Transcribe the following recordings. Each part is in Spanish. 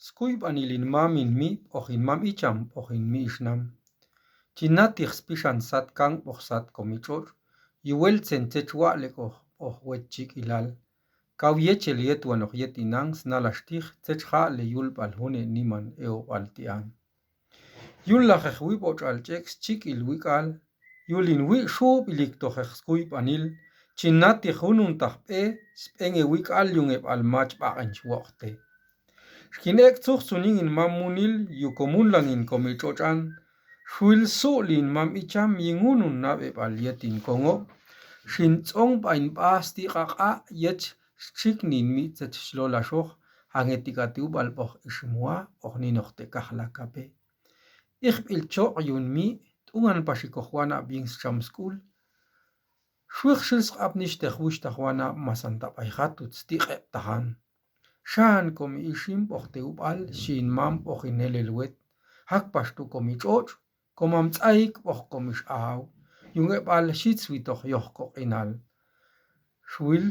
Skuypanilin mamin mi p'ojin mam icham p'ojin mi ixnam. Chinatij spixan sat kan p'ojsat komich'och', yuweltzen techwa'lek'oj p'oj wech chik ilal. Kawyechel yetwanoj yetinang snalaxtij techja'le yulb'al june niman eob'al ti'an. Yunlajej wib'och'al ch'eks chik'il wik'al, yulin wi' xub'ilik tojej skuyp'anil, chinatij jununtaj p'e sp'en ewik'al yungeb'al mach b'aq'ench wo'qte. Xkin'ek' tzuj sunin mam munil yukomun langin komich'och'an, xwil su'lin mam icham yingunun nab'eb'al yetin kongo', xintz'ong b'ainb'as tiq'aq'a' yech xchiknin mi'tzech xlolaxoj jangetik'atiub'al p'oj ixmuaj p'oj ninoj tek'aj kape. Ijb'il choq' yun mi' t'ungan paxikoj wana' bien xcham sk'ul, xwij xilsq'apnixtej wixtaj wana' masantab'ay jatutz tiq'eb' tajan. Xan komi ixim p'oj teub'al xin mam p'ojin helel wet, jakpaxtu komich'och', komam tz'ayik p'oj komix'aw, yungeb'al xitzwi toj yoj koq'inal. Xwil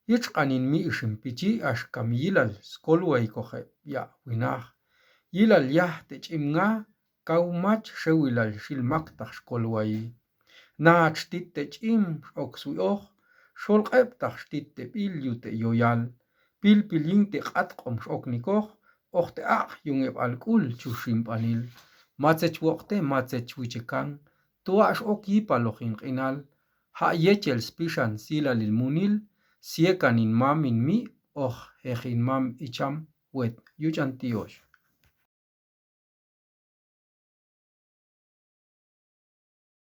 yich'q'anin mi ixim pichi għax kam yilal skolway kojeb' ya' winaj, yilal yaj tech'imnga kaw mach xewilal xilmaktaj xkolway. Nach tit tech'im x'ok swi'oj, xolq'eb'taj xtit teb'il yu te'yoyal, pilpilin teq'atq'om x'ok nikoj, p'oj te'aq' yungeb'al k'ul chu ximb'anil. Matzech woqte matzech wichekan, tuwa' x'ok yipaloj inq'inal, ja'yechel spixan silalil munil, siekan in mamin mi' p'oj jejin mam icham wet yuch'an tiyox.